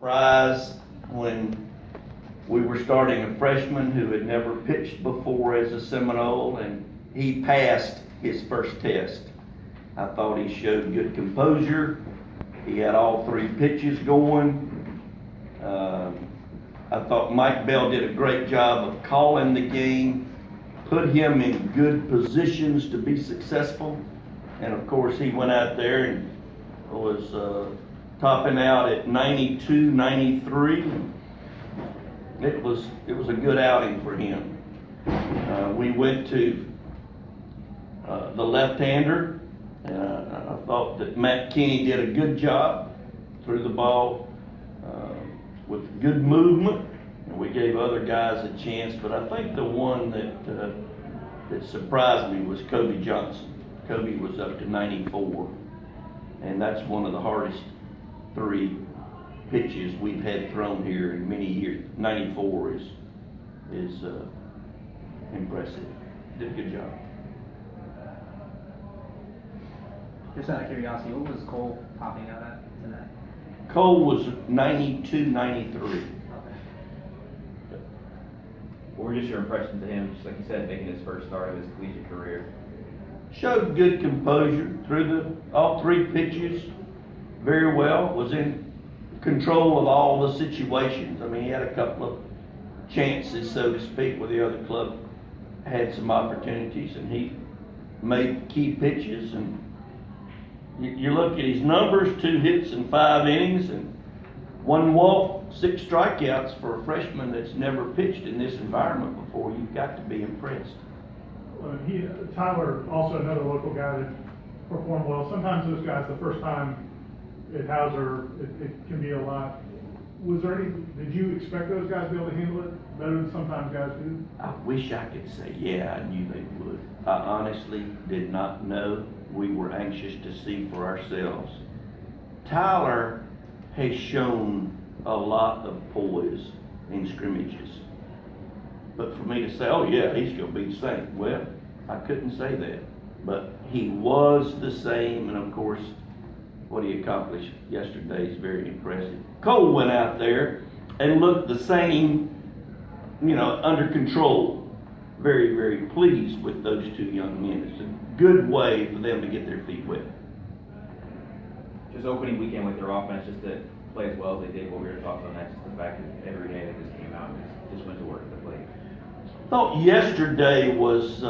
Surprise when we were starting a freshman who had never pitched before as a Seminole, and he passed his first test. I thought he showed good composure. He had all three pitches going. I thought Mike Bell did a great job of calling the game, put him in good positions to be successful. And of course, he went out there and was topping out at 92, 93. It was a good outing for him. We went to the left-hander. I thought that Matt Kinney did a good job, threw the ball with good movement, and we gave other guys a chance. But I think the one that surprised me was Kobe Johnson. Kobe was up to 94, and that's one of the hardest three pitches we've had thrown here in many years. 94 is impressive. Did a good job. Just out of curiosity, what was Cole topping out at tonight? Cole was 92, 93. Okay. What were just your impressions of him, just like you said, making his first start of his collegiate career? Showed good composure, threw all three pitches very well, was in control of all the situations. I mean, he had a couple of chances, so to speak, where the other club had some opportunities, and he made key pitches. And you look at his numbers: 2 hits in 5 innings, and 1 walk, 6 strikeouts for a freshman that's never pitched in this environment before. You've got to be impressed. Tyler, also another local guy that performed well. Sometimes those guys, the first time at Hauser, it can be a lot. Did you expect those guys to be able to handle it better than sometimes guys do? I wish I could say, yeah, I knew they would. I honestly did not know. We were anxious to see for ourselves. Tyler has shown a lot of poise in scrimmages. But for me to say, oh yeah, he's going to be the same, well, I couldn't say that. But he was the same, and of course, what he accomplished yesterday is very impressive. Cole went out there and looked the same, under control. Very, very pleased with those 2 young men. It's a good way for them to get their feet wet. Just opening weekend with their offense, just to play as well as they did. What were your thoughts on that? Just the fact that every day they just came out and just went to work at the plate. I thought yesterday was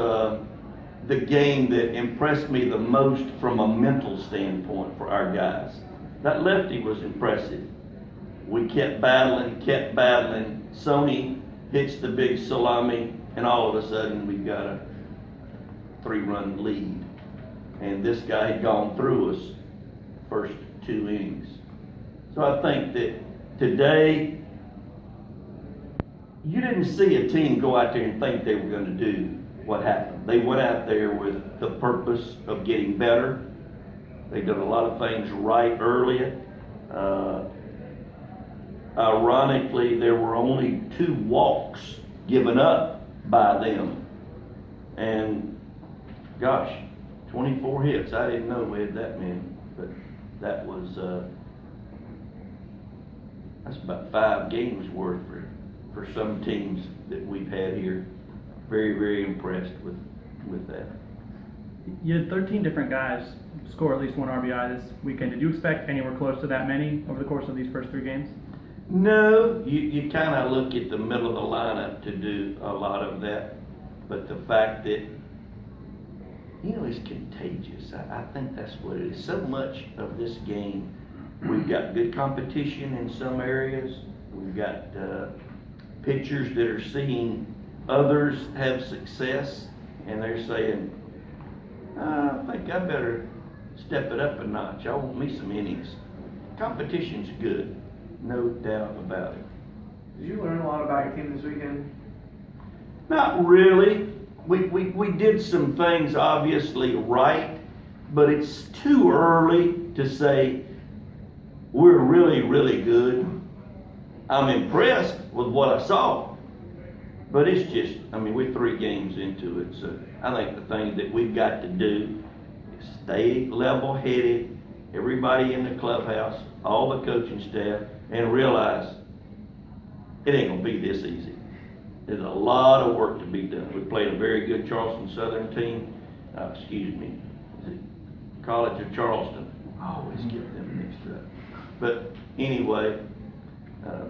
the game that impressed me the most from a mental standpoint for our guys. That lefty was impressive. We kept battling. Sony hits the big salami, and all of a sudden we've got a 3-run lead. And this guy had gone through us first 2 innings. So I think that today, you didn't see a team go out there and think they were going to do what happened. They went out there with the purpose of getting better. They did a lot of things right early. Ironically, there were only 2 walks given up by them. And gosh, 24 hits. I didn't know we had that many, but that was that's about 5 games worth for some teams that we've had here. Very, very impressed with that. You had 13 different guys score at least 1 RBI this weekend. Did you expect anywhere close to that many over the course of these first 3 games? No, you kind of look at the middle of the lineup to do a lot of that, but the fact that, it's contagious. I think that's what it is. So much of this game, we've got good competition in some areas. We've got pitchers that are seeing others have success, and they're saying, I think I better step it up a notch. I want me some innings. Competition's good. No doubt about it. Did you learn a lot about your team this weekend? Not really. We did some things obviously right, but it's too early to say we're really, really good. I'm impressed with what I saw, but it's just, we're 3 games into it, so I think the thing that we've got to do is stay level-headed. Everybody in the clubhouse, all the coaching staff, and realize it ain't gonna be this easy. There's a lot of work to be done. We played a very good Charleston Southern team, excuse me, is it College of Charleston? I always get them mixed up. But anyway,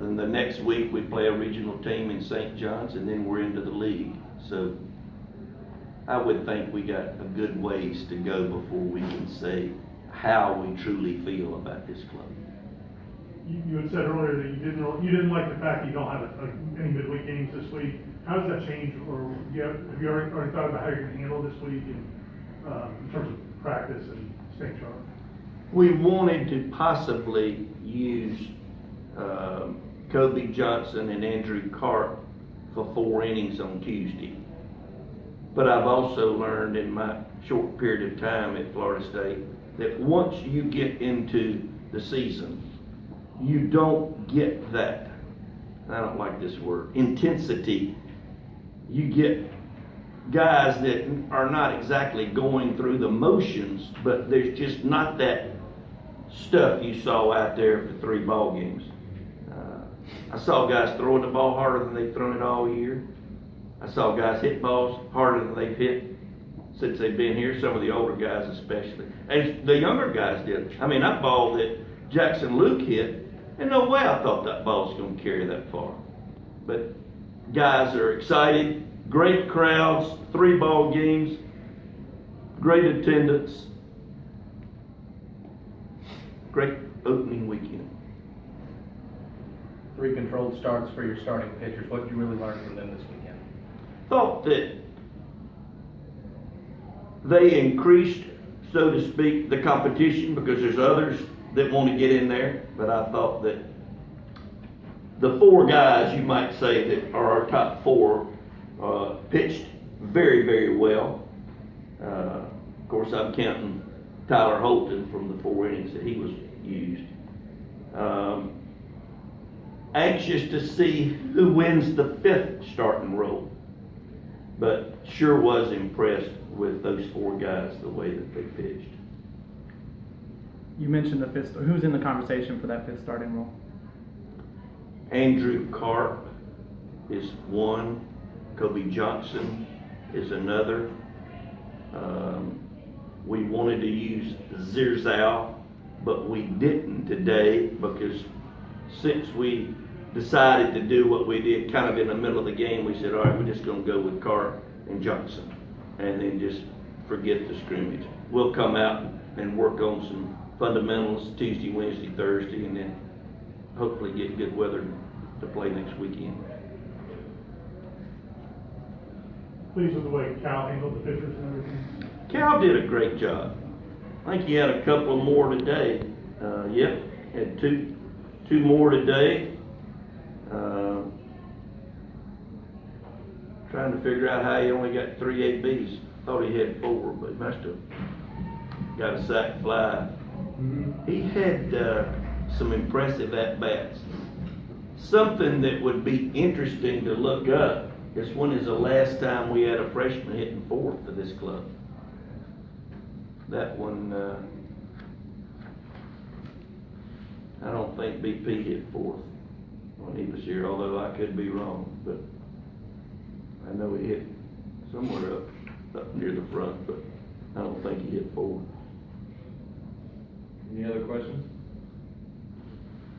then the next week we play a regional team in St. John's, and then we're into the league. So I would think we got a good ways to go before we can say how we truly feel about this club. You had said earlier that you didn't like the fact that you don't have any midweek games this week. How does that change, or have you already thought about how you're gonna handle this week in terms of practice and staying sharp? We wanted to possibly use Kobe Johnson and Andrew Carp for 4 innings on Tuesday. But I've also learned in my short period of time at Florida State that once you get into the season, you don't get that, I don't like this word, intensity. You get guys that are not exactly going through the motions, but there's just not that stuff you saw out there for 3 ball games. I saw guys throwing the ball harder than they've thrown it all year. I saw guys hit balls harder than they've hit since they've been here, some of the older guys especially. And the younger guys did. I mean, that ball that Jackson Luke hit, and no way I thought that ball was going to carry that far. But guys are excited, great crowds, 3 ball games, great attendance, great opening weekend. 3 controlled starts for your starting pitchers. What did you really learn from them this weekend? Thought that they increased, so to speak, the competition because there's others that want to get in there, but I thought that the 4 guys, you might say, that are our top 4 pitched very, very well. Of course, I'm counting Tyler Holton from the 4 innings that he was used. Anxious to see who wins the 5th starting role, but sure was impressed with those 4 guys, the way that they pitched. You mentioned the 5th, who's in the conversation for that 5th starting role? Andrew Carp is one, Kobe Johnson is another. We wanted to use Zirzal, but we didn't today because since we decided to do what we did kind of in the middle of the game, we said, all right, we're just going to go with Carp and Johnson and then just forget the scrimmage. We'll come out and work on some fundamentals Tuesday, Wednesday, Thursday, and then hopefully get good weather to play next weekend. Pleased with the way Cal handled the pitchers and everything? Cal did a great job. I think he had a couple more today. Yep, had two more today. Trying to figure out how he only got 3 ABs. Thought he had 4, but must have got a sac fly. He had some impressive at-bats. Something that would be interesting to look up is when is the last time we had a freshman hitting 4th for this club? That one, I don't think BP hit 4th when he was here, although I could be wrong, but I know he hit somewhere up near the front, but I don't think he hit 4th. Any other questions?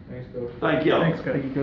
Thanks, Coach. Thank y'all. Thanks, Coach.